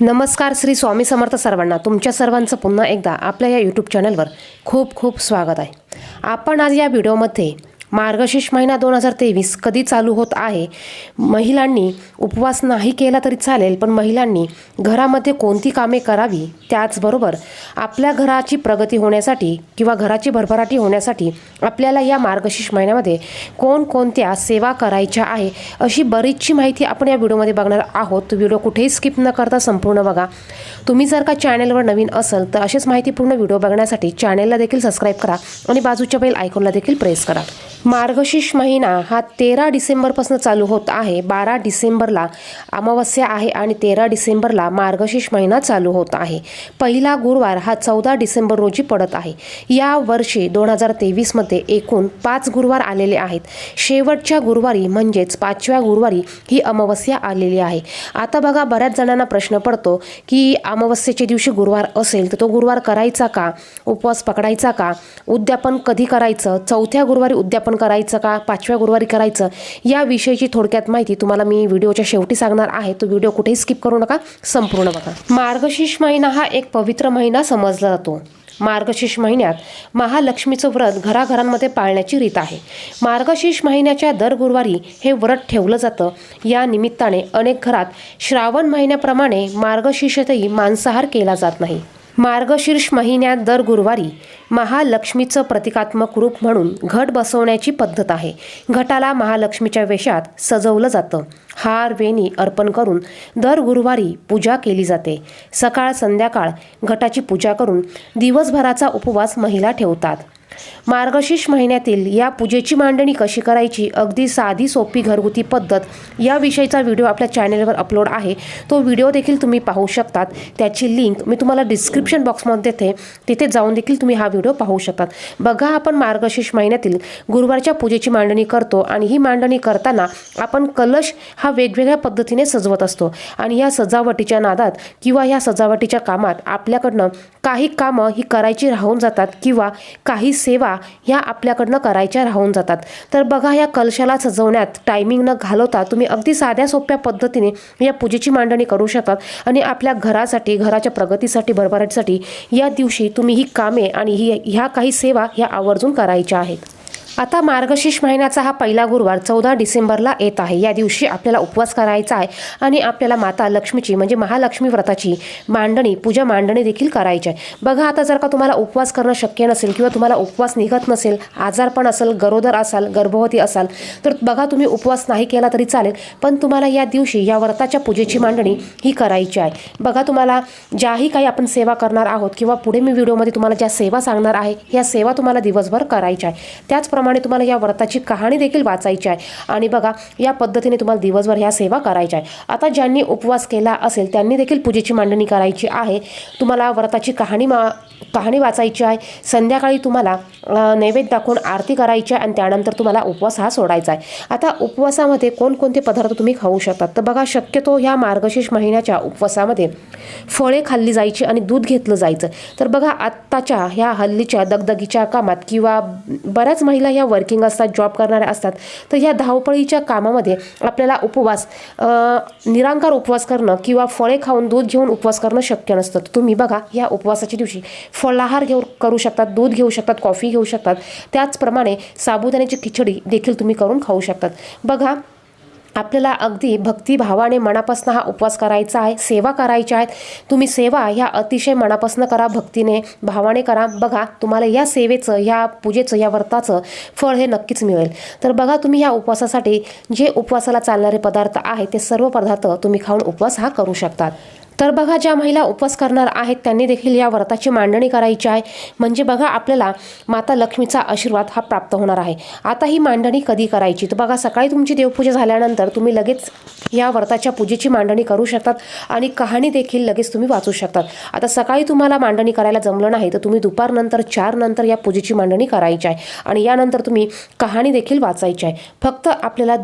नमस्कार श्री स्वामी समर्थ सर्वांना तुमच्या सर्वांचं पुन्हा एकदा आपल्या या यूट्यूब चॅनलवर खूप खूप स्वागत आहे। आपण आज या व्हिडिओमध्ये मार्गशीर्ष महिना 2023 कधी चालू होत आहे, महिलांनी उपवास नाही केला तरी चालेल पण महिलांनी घरामध्ये कोणती कामे करावी, त्याचबरोबर आपल्या घराची प्रगती होण्यासाठी किंवा घराची भरभराटी होण्यासाठी आपल्याला या मार्गशीर्ष महिन्यामध्ये कोणकोणत्या सेवा करायच्या आहे अशी बरीचशी माहिती आपण या व्हिडिओमध्ये बघणार आहोत। व्हिडिओ कुठेही स्किप न करता संपूर्ण बघा। तुम्ही जर का चॅनलवर नवीन असाल तर अशीच माहितीपूर्ण व्हिडिओ बघण्यासाठी चॅनलला देखील सबस्क्राइब करा आणि बाजूच्या बेल आयकॉनला देखील प्रेस करा। मार्गशीर्ष महिना हा 13 डिसेंबरपासून चालू होत आहे। 12 डिसेंबरला अमावस्या आहे आणि 13 डिसेंबरला मार्गशीर्ष महिना चालू होत आहे। पहिला गुरुवार हा 14 डिसेंबर रोजी पडत आहे। या वर्षी 2023 मध्ये एकूण 5 गुरुवार आलेले आहेत। शेवटच्या गुरुवारी म्हणजेच 5व्या गुरुवारी ही अमावस्या आलेली आहे। आता बघा, बऱ्याच जणांना प्रश्न पडतो की अमावस्येच्या दिवशी गुरुवार असेल तर तो गुरुवार करायचा का, उपवास पकडायचा का, उद्यापन कधी करायचं, चौथ्या गुरुवारी उद्यापन करायचं का, 5व्या गुरुवारी करायचं, या विषयीची थोडक्यात माहिती तुम्हाला मी व्हिडिओच्या शेवटी सांगणार आहे। तो व्हिडिओ कुठेही स्किप करू नका, संपूर्ण बघा। मार्गशीर्ष महिना हा एक पवित्र महिना समजला जातो। मार्गशीर्ष महिन्यात महालक्ष्मीचं व्रत घराघरांमध्ये पाळण्याची रीत आहे। मार्गशीर्ष महिन्याच्या दर गुरुवारी हे व्रत ठेवलं जातं। या निमित्ताने अनेक घरात श्रावण महिन्याप्रमाणे मार्गशीर्षातही मांसाहार केला जात नाही। मार्गशीर्ष महिन्यात दर गुरुवारी महालक्ष्मीचं प्रतिकात्मक रूप म्हणून घट बसवण्याची पद्धत आहे। घटाला महालक्ष्मीच्या वेशात सजवलं जातं। हार वेणी अर्पण करून दर गुरुवारी पूजा केली जाते। सकाळ संध्याकाळ घटाची पूजा करून दिवसभराचा उपवास महिला ठेवतात। मार्गशीर्ष महिन्यातील या पूजेची मांडणी कशी करायची, अगदी साधी सोपी घरगुती पद्धत या विषयीचा व्हिडिओ आपल्या चॅनलवर अपलोड आहे। तो व्हिडिओ देखील तुम्ही पाहू शकतात। त्याची लिंक मी तुम्हाला डिस्क्रिप्शन बॉक्समध्ये देते, तिथे जाऊन देखील तुम्ही हा व्हिडिओ पाहू शकतात। बघा, आपण मार्गशीर्ष महिन्यातील गुरुवारच्या पूजेची मांडणी करतो आणि ही मांडणी करताना आपण कलश हा वेगवेगळ्या पद्धतीने सजवत असतो आणि या सजावटीच्या नादात किंवा या सजावटीच्या कामात आपल्याकडनं काही कामं ही करायची राहून जातात किंवा काही सेवा ह्या आपल्याकडनं करायच्या राहून जातात। तर बघा, या कलशाला सजवण्यात टायमिंग न घालवता तुम्ही अगदी साध्या सोप्या पद्धतीने या पूजेची मांडणी करू शकतात आणि आपल्या घरासाठी, घराच्या प्रगतीसाठी, भरभराटीसाठी या दिवशी तुम्ही ही कामे आणि ह्या काही सेवा ह्या आवर्जून करायच्या आहेत। आता मार्गशीर्ष महिन्याचा हा पहिला गुरुवार 14 डिसेंबरला येत आहे। या दिवशी आपल्याला उपवास करायचा आहे आणि आपल्याला माता लक्ष्मीची म्हणजे महालक्ष्मी व्रताची मांडणी, पूजा मांडणी देखील करायची आहे। बघा, आता जर का तुम्हाला उपवास करणं शक्य नसेल किंवा तुम्हाला उपवास निघत नसेल, आजारपण असेल, गरोदर असाल, गर्भवती असाल, तर बघा तुम्ही उपवास नाही केला तरी चालेल, पण तुम्हाला या दिवशी या व्रताच्या पूजेची मांडणी ही करायची आहे। बघा, तुम्हाला ज्याही काही आपण सेवा करणार आहोत किंवा पुढे मी व्हिडिओमध्ये तुम्हाला ज्या सेवा सांगणार आहे, या सेवा तुम्हाला दिवसभर करायच्या आहे। त्याचप्रमाणे तुम्हाला या व्रताची कहाणी देखील वाचायची आहे आणि बघा, या पद्धतीने तुम्हाला दिवसभर ह्या सेवा करायच्या आहे। आता ज्यांनी उपवास केला असेल त्यांनी देखील पूजेची मांडणी करायची आहे। तुम्हाला व्रताची कहाणी वाचायची आहे। संध्याकाळी तुम्हाला नैवेद्य दाखवून आरती करायची आहे आणि त्यानंतर तुम्हाला उपवास हा सोडायचा आहे। आता उपवासामध्ये कोणकोणते पदार्थ तुम्ही खाऊ शकतात, तर बघा, शक्यतो ह्या मार्गशीर्ष महिन्याच्या उपवासामध्ये फळे खाल्ली जायची आणि दूध घेतलं जायचं। तर बघा, आत्ताच्या ह्या हल्लीच्या दगदगीच्या कामात किंवा बऱ्याच महिला ह्या वर्किंग असतात, जॉब करणाऱ्या असतात, तर ह्या धावपळीच्या कामामध्ये आपल्याला उपवास निरंकार उपवास करणं किंवा फळे खाऊन दूध घेऊन उपवास करणं शक्य नसतं। तुम्ही बघा, या उपवासाच्या दिवशी फलाहार करू शकतात, दूध घेऊ शकतात, कॉफी घेऊ शकतात। त्याचप्रमाणे साबुदाण्याची खिचडी देखील तुम्ही करून खाऊ शकतात। बघा, आपल्याला अगदी भक्तिभावाने मनापासून हा उपवास करायचा आहे, सेवा करायच्या आहेत। तुम्ही सेवा ह्या अतिशय मनापासून करा, भक्तीने, भावाने करा। बघा, तुम्हाला या सेवेचं, या पूजेचं, या व्रताचं फळ हे नक्कीच मिळेल। तर बघा, तुम्ही ह्या उपवासासाठी जे उपवासाला चालणारे पदार्थ आहेत ते सर्व पदार्थ तुम्ही खाऊन उपवास हा करू शकतात। तर बघा, ज्या महिला उपवास करणार आहेत त्यांनी देखील या व्रताची मांडणी करायची आहे, म्हणजे बघा आपल्याला माता लक्ष्मीचा आशीर्वाद हा प्राप्त होणार आहे। आता ही मांडणी कधी करायची, तर बघा, सकाळी तुमची देवपूजा झाल्यानंतर तुम्ही लगेच या व्रताच्या पूजेची मांडणी करू शकतात आणि कहाणी देखील लगेच तुम्ही वाचू शकतात। आता सकाळी तुम्हाला मांडणी करायला जमलं नाही तर तुम्ही दुपारनंतर 4 नंतर या पूजेची मांडणी करायची आहे आणि यानंतर तुम्ही कहाणी देखील वाचायची आहे। फक्त आपल्याला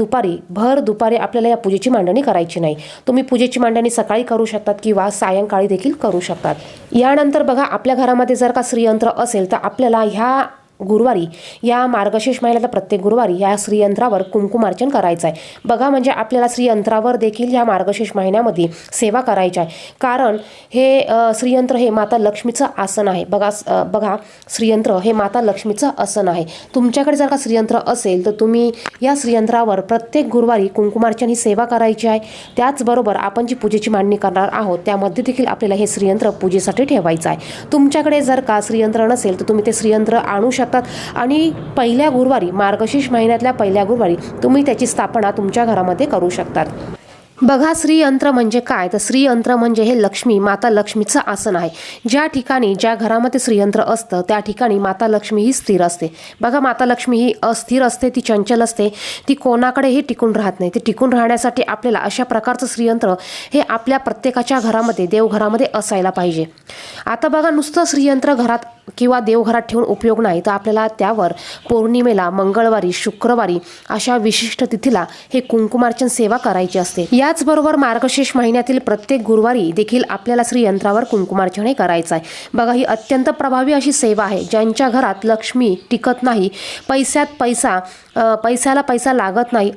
भर दुपारी आपल्याला या पूजेची मांडणी करायची नाही। तुम्ही पूजेची मांडणी सकाळी करू शकतात किंवा सायंकाळी देखील करू शकतात। यानंतर बघा, आपल्या घरामध्ये जर का श्रीयंत्र असेल तर आपल्याला ह्या गुरुवारी या मार्गशीर्ष महिन्यातल्या प्रत्येक गुरुवारी या श्रीयंत्रावर कुंकुमार्चन करायचं आहे. बघा म्हणजे आपल्याला श्रीयंत्रावर देखील या मार्गशीर्ष महिन्यामध्ये सेवा करायची आहे. कारण हे श्रीयंत्र हे माता लक्ष्मीचं आसन आहे. बघा श्रीयंत्र हे माता लक्ष्मीचं आसन आहे. तुमच्याकडे जर का श्रीयंत्र असेल तर तुम्ही या श्रीयंत्रावर प्रत्येक गुरुवारी कुंकुमार्चन ही सेवा करायची आहे. त्याचबरोबर आपण जी पूजेची मांडणी करणार आहोत त्यामध्ये देखील आपल्याला हे श्रीयंत्र पूजेसाठी ठेवायचं आहे. तुमच्याकडे जर का श्रीयंत्र नसेल तर तुम्ही ते श्रीयंत्र आणू शकतात आणि पहिल्या गुरुवारी मार्गशीर्ष महिन्यातल्या पहिल्या गुरुवारी तुम्ही त्याची स्थापना तुमच्या घरामध्ये करू शकतात. बघा श्रीयंत्र म्हणजे काय, तर श्रीयंत्र म्हणजे हे लक्ष्मी माता लक्ष्मीचं आसन आहे. ज्या घरामध्ये श्रीयंत्र असतं त्या ठिकाणी माता लक्ष्मी ही स्थिर असते. बघा माता लक्ष्मी ही अस्थिर असते, ती चंचल असते, ती कोणाकडेही टिकून राहत नाही. ती टिकून राहण्यासाठी आपल्याला अशा प्रकारचं श्रीयंत्र हे आपल्या प्रत्येकाच्या घरामध्ये देवघरामध्ये असायला पाहिजे. आता बघा नुसतं श्रीयंत्र घरात किंवा देवघरात ठेवून उपयोग नाही, तर आपल्याला त्यावर पौर्णिमेला, मंगळवारी, शुक्रवारी अशा विशिष्ट तिथीला हे कुंकुमार्चन सेवा करायची असते. याचबरोबर मार्गशीर्ष महिन्यातील प्रत्येक गुरुवारी देखील आपल्याला श्रीयंत्रावर कुंकुमार्चन हे करायचं आहे. बघा ही अत्यंत प्रभावी अशी सेवा आहे. ज्यांच्या घरात लक्ष्मी टिकत नाही, पैशाला पैसा लागत नाही,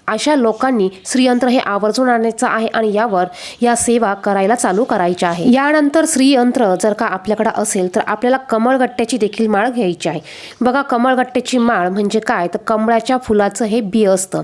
अशा लोकांनी श्रीयंत्र हे आवर्जून आणायचं आहे आणि यावर या सेवा करायला चालू करायच्या आहे. यानंतर श्रीयंत्र जर का आपल्याकडे असेल तर आपल्याला कमळगट्ट्याची देखील माळ घ्यायची आहे. बघा कमळगट्ट्याची माळ म्हणजे काय, तर कमळाच्या फुलाचं हे बी असतं.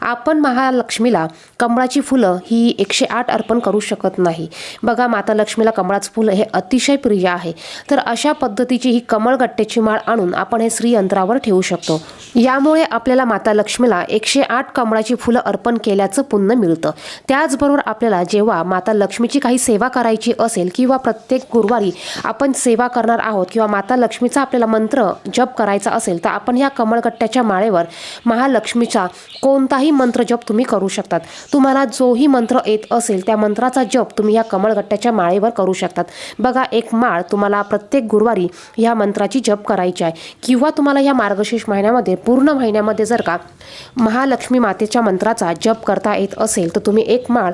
आपण महालक्ष्मीला कमळाची फुलं ही 108 अर्पण करू शकत नाही. बघा माता लक्ष्मीला कमळाचं फुलं हे अतिशय प्रिय आहे. तर अशा पद्धतीची ही कमळगट्ट्याची माळ आणून आपण हे श्रीयंत्रावर ठेवू शकतो. यामुळे आपल्याला माता लक्ष्मीला 108 कमळाची फुलं अर्पण केल्याचं पुण्य मिळतं. त्याचबरोबर आपल्याला जेव्हा माता लक्ष्मीची काही सेवा करायची असेल किंवा प्रत्येक गुरुवारी आपण सेवा करणार आहोत किंवा माता लक्ष्मीचा आपल्याला मंत्र जप करायचा असेल तर आपण ह्या कमळगट्ट्याच्या माळेवर महालक्ष्मीचा कोणताही मंत्र जप तुम्ही करू शकतात. तुम्हाला जोही मंत्र येत असेल त्या मंत्राचा जप तुम्ही या कमळगट्ट्याच्या माळेवर करू शकतात. बघा एक माळ तुम्हाला प्रत्येक गुरुवारी या मंत्राची जप करायची आहे किंवा तुम्हाला या मार्गशीर्ष महिन्यामध्ये पूर्ण महिन्यामध्ये जर का महालक्ष्मी मातेच्या मंत्राचा जप करता येत असेल तर तुम्ही एक माळ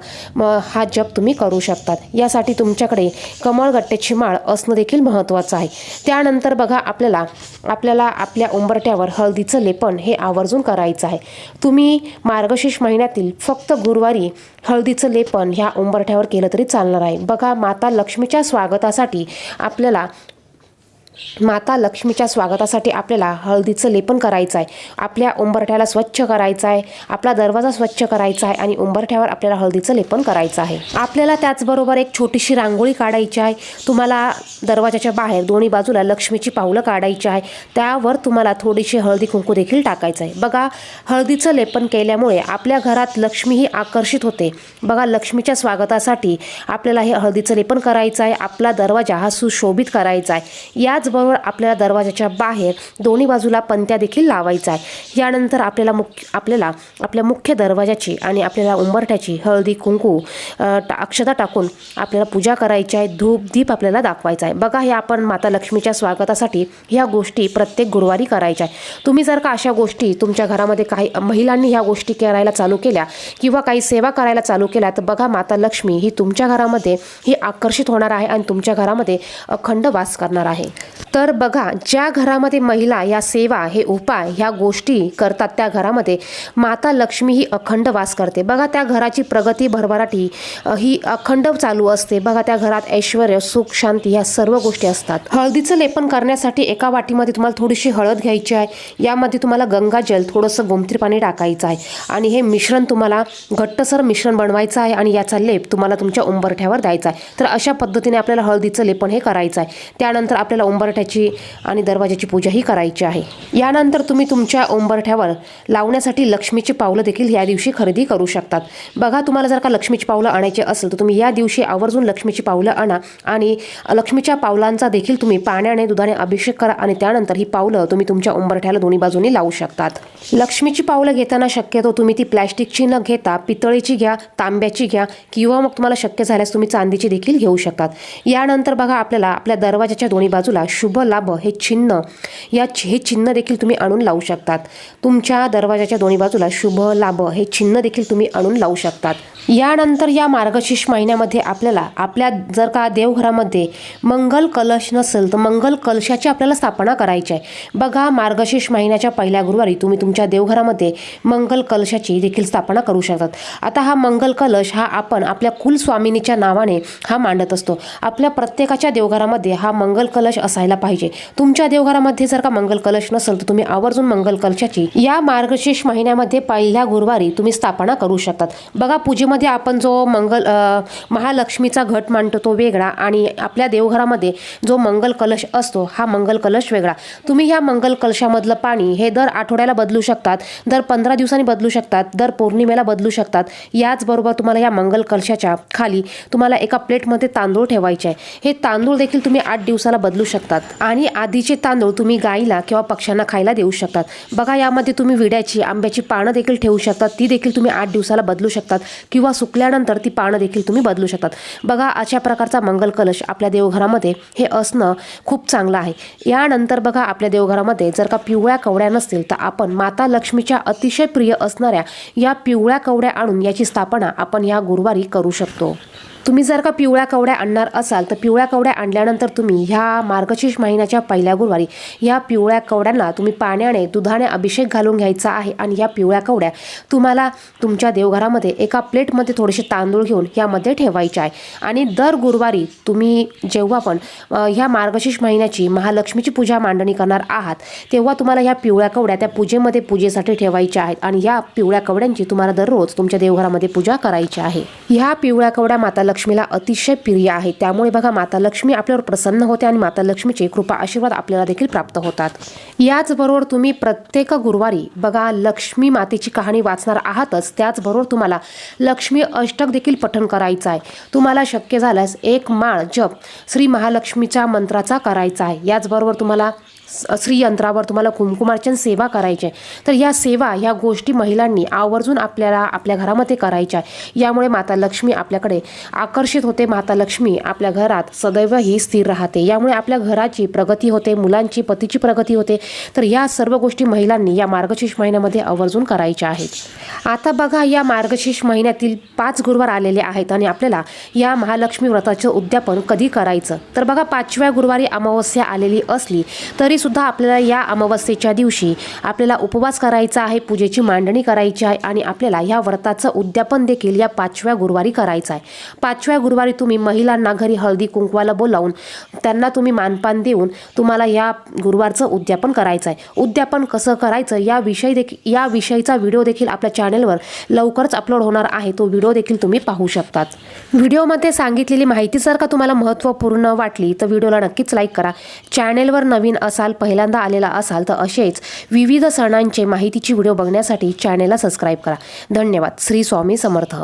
हा जप तुम्ही करू शकतात. यासाठी तुमच्याकडे कमळगट्ट्याची माळ असणं देखील महत्त्वाचं आहे. त्यानंतर बघा आपल्याला आपल्या उंबरठ्यावर हळदीचं लेपन हे आवर्जून करायचं आहे. तुम्ही मार्गशीर्ष महिन्यातील फक्त गुरुवारी हळदीचं लेपन ह्या उंबरठ्यावर केलं तरी चालणार आहे. बघा माता लक्ष्मीच्या स्वागतासाठी आपल्याला हळदीचं लेपन करायचं आहे. आपल्या उंबरठ्याला स्वच्छ करायचं आहे, आपला दरवाजा स्वच्छ करायचा आहे आणि उंबरठ्यावर आपल्याला हळदीचं लेपन करायचं आहे. आपल्याला त्याचबरोबर एक छोटीशी रांगोळी काढायची आहे. तुम्हाला दरवाजाच्या बाहेर दोन्ही बाजूला लक्ष्मीची पावलं काढायची आहे. त्यावर तुम्हाला थोडीशी हळदी कुंकू देखील टाकायचं आहे. बघा हळदीचं लेपन केल्यामुळे आपल्या घरात लक्ष्मी ही आकर्षित होते. बघा लक्ष्मीच्या स्वागतासाठी आपल्याला हे हळदीचं लेपन करायचं आहे. आपला दरवाजा हा सुशोभित करायचा आहे. याचबरोबर आपल्याला दरवाजाच्या बाहेर दोन्ही बाजूला पंत्या देखील लावायचा आहे. यानंतर आपल्याला आपल्या मुख्य दरवाजाची आणि आपल्याला उंबरठ्याची हळदी कुंकू अक्षता टाकून आपल्याला पूजा करायची आहे. धूप दीप आपल्याला दाखवायचा आहे. बघा हे आपण माता लक्ष्मीच्या स्वागतासाठी ह्या गोष्टी प्रत्येक गुरुवारी करायच्या आहे. तुम्ही जर का अशा गोष्टी तुमच्या घरामध्ये काही महिलांनी ह्या गोष्टी करायला चालू केल्या किंवा काही सेवा करायला चालू केल्या तर बघा माता लक्ष्मी ही तुमच्या घरामध्ये ही आकर्षित होणार आहे आणि तुमच्या घरामध्ये अखंड वास करणार आहे. तर बघा ज्या घरामध्ये महिला या सेवा हे उपाय ह्या गोष्टी करतात त्या घरामध्ये माता लक्ष्मी ही अखंड वास करते. बघा त्या घराची प्रगती भरभराटी ही अखंड चालू असते. बघा त्या घरात ऐश्वर्य सुख शांती ह्या सर्व गोष्टी असतात. हळदीचं लेपन करण्यासाठी एका वाटीमध्ये तुम्हाला थोडीशी हळद घ्यायची आहे. यामध्ये तुम्हाला गंगाजल थोडंसं गोमतीर पाणी टाकायचं आहे आणि हे मिश्रण तुम्हाला घट्टसर मिश्रण बनवायचं आहे आणि याचा लेप तुम्हाला तुमच्या उंबरठ्यावर द्यायचा आहे. तर अशा पद्धतीने आपल्याला हळदीचं लेपन हे करायचं आहे. त्यानंतर आपल्याला उंबरठ्याची आणि दरवाजाची पूजा ही करायची आहे. यानंतर तुम्ही तुमच्या उंबरठ्यावर लावण्यासाठी लक्ष्मीची पावलं देखील या दिवशी खरेदी करू शकतात. बघा तुम्हाला जर का लक्ष्मीची पावलं आणायची असेल तर तुम्ही या दिवशी आवर्जून लक्ष्मीची पावलं आणा आणि लक्ष्मीच्या पावलांचा देखील तुम्ही पाण्याने दुधाने अभिषेक करा आणि त्यानंतर ही पावलं तुम्ही तुमच्या उंबरठ्याला दोन्ही बाजूनी लावू शकतात. लक्ष्मीची पावलं घेताना शक्यतो तुम्ही ती प्लॅस्टिकची न घेता पितळेची घ्या, तांब्याची घ्या किंवा मग तुम्हाला शक्य झाल्यास तुम्ही चांदीची देखील घेऊ शकतात. यानंतर बघा आपल्याला आपल्या दरवाजाच्या दोन्ही बाजूला शुभ लाभ हे चिन्ह हे चिन्ह देखील तुम्ही आणून लावू शकतात। तुमच्या दरवाजाच्या दोन्ही बाजूला शुभ लाभ हे चिन्ह देखील तुम्ही आणून लावू शकतात। यानंतर या मार्गशीर्ष महिन्यामध्ये आपल्याला आपल्या जर का देवघरामध्ये मंगल कलश नसेल तर मंगल कलशाची आपल्याला स्थापना करायची आहे। बघा, मार्गशीर्ष महिन्याच्या पहिल्या गुरुवारी तुम्ही तुमच्या देवघरामध्ये मंगल कलशाची देखील स्थापना करू शकतात। आता हा मंगल कलश हा आपण आपल्या कुलस्वामिनीच्या नावाने हा मांडत असतो। आपल्या प्रत्येकाच्या देवघरामध्ये हा मंगल कलश असायला पाहिजे। तुमच्या देवघरामध्ये जर का मंगल कलश नसेल तर तुम्ही आवर्जून मंगल कलशाची या मार्गशीर्ष महिन्यामध्ये पहिल्या गुरुवारी तुम्ही स्थापना करू शकतात। बघा, पूजेमध्ये आपण जो महालक्ष्मीचा घट मांडतो तो वेगळा आणि आपल्या देवघरामध्ये जो मंगल कलश असतो हा मंगल कलश वेगळा। तुम्ही या मंगल कलशामधलं पाणी हे दर आठवड्याला बदलू शकतात, दर 15 दिवसांनी बदलू शकतात, दर पौर्णिमेला बदलू शकतात। याचबरोबर तुम्हाला या मंगल कलशाच्या खाली तुम्हाला एका प्लेटमध्ये तांदूळ ठेवायचे आहे। हे तांदूळ देखील तुम्ही 8 दिवसाला बदलू शकतात आणि आधीचे तांदूळ तुम्ही गाईला किंवा पक्ष्यांना खायला देऊ शकतात। बघा, यामध्ये तुम्ही विड्याची आंब्याची पानं देखील ठेवू शकतात, ती देखील तुम्ही 8 दिवसाला बदलू शकतात किंवा सुकल्यानंतर ती पानं देखील तुम्ही बदलू शकतात। बघा, अशा प्रकारचा मंगल कलश आपल्या देवघरामध्ये हे असणं खूप चांगलं आहे। यानंतर बघा, आपल्या देवघरामध्ये जर का पिवळ्या कवड्या नसतील तर आपण माता लक्ष्मीच्या अतिशय प्रिय असणाऱ्या या पिवळ्या कवड्या आणून याची स्थापना आपण या गुरुवारी करू शकतो। तुम्ही जर का पिवळ्या कवड्या आणणार असाल तर पिवळ्या कवड्या आणल्यानंतर तुम्ही ह्या मार्गशीर्ष महिन्याच्या पहिल्या गुरुवारी या पिवळ्या कवड्यांना तुम्ही पाण्याने दुधाने अभिषेक घालून घ्यायचा आहे आणि या पिवळ्या कवड्या तुम्हाला तुमच्या देवघरामध्ये एका प्लेटमध्ये थोडेसे तांदूळ घेऊन यामध्ये ठेवायचे आहे आणि दर गुरुवारी तुम्ही जेव्हा पण ह्या मार्गशीर्ष महिन्याची महालक्ष्मीची पूजा मांडणी करणार आहात तेव्हा तुम्हाला ह्या पिवळ्या कवड्या त्या पूजेसाठी ठेवायच्या आहेत आणि या पिवळ्या कवड्यांची तुम्हाला दररोज तुमच्या देवघरामध्ये पूजा करायची आहे। ह्या पिवळ्या कवड्या माता लक्ष्मीला अतिशय प्रिय आहे, त्यामुळे बघा माता लक्ष्मी आपल्यावर प्रसन्न होते आणि माता लक्ष्मीचे कृपा आशीर्वाद आपल्याला देखील प्राप्त होतात। याचबरोबर तुम्ही प्रत्येक गुरुवारी बघा लक्ष्मी मातेची कहाणी वाचणार आहातच, त्याचबरोबर तुम्हाला लक्ष्मी अष्टक देखील पठण करायचं आहे। तुम्हाला शक्य झाल्यास एक माळ जप श्री महालक्ष्मीच्या मंत्राचा करायचा आहे। याचबरोबर तुम्हाला श्रीयंत्रावर तुम्हाला कुंकुमार्चन सेवा करायची आहे। तर या सेवा ह्या गोष्टी महिलांनी आवर्जून आपल्याला आपल्या घरामध्ये करायच्या आहे। यामुळे माता लक्ष्मी आपल्याकडे आकर्षित होते, माता लक्ष्मी आपल्या घरात सदैव ही स्थिर राहते। यामुळे आपल्या घराची प्रगती होते, मुलांची पतीची प्रगती होते। तर या सर्व गोष्टी महिलांनी या मार्गशीर्ष महिन्यामध्ये आवर्जून करायच्या आहेत। आता बघा, या मार्गशीर्ष महिन्यातील 5 गुरुवार आलेले आहेत आणि आपल्याला या महालक्ष्मी व्रताचं उद्यापन कधी करायचं तर बघा 5व्या गुरुवारी अमावस्या आलेली असली तरी सुद्धा आपल्याला या अमावस्येच्या दिवशी आपल्याला उपवास करायचा आहे, पूजेची मांडणी करायची आहे आणि आपल्याला या व्रताचं उद्यापन देखील या 5व्या गुरुवारी करायचं आहे। 5व्या गुरुवारी तुम्ही महिलांना घरी हळदी कुंकवाला बोलावून त्यांना तुम्ही मानपान देऊन तुम्हाला या गुरुवारचं उद्यापन करायचं आहे। उद्यापन कसं करायचं या विषयीचा व्हिडिओ देखील आपल्या चॅनलवर लवकरच अपलोड होणार आहे, तो व्हिडिओ देखील तुम्ही पाहू शकतात। व्हिडिओमध्ये सांगितलेली माहिती जर का तुम्हाला महत्त्वपूर्ण वाटली तर व्हिडिओला नक्कीच लाईक करा। चॅनलवर नवीन असाल, पहिल्यांदा आलेला असाल तर असेच विविध सणांचे माहितीची व्हिडिओ बघण्यासाठी चॅनलला सबस्क्राईब करा। धन्यवाद। श्री स्वामी समर्थ।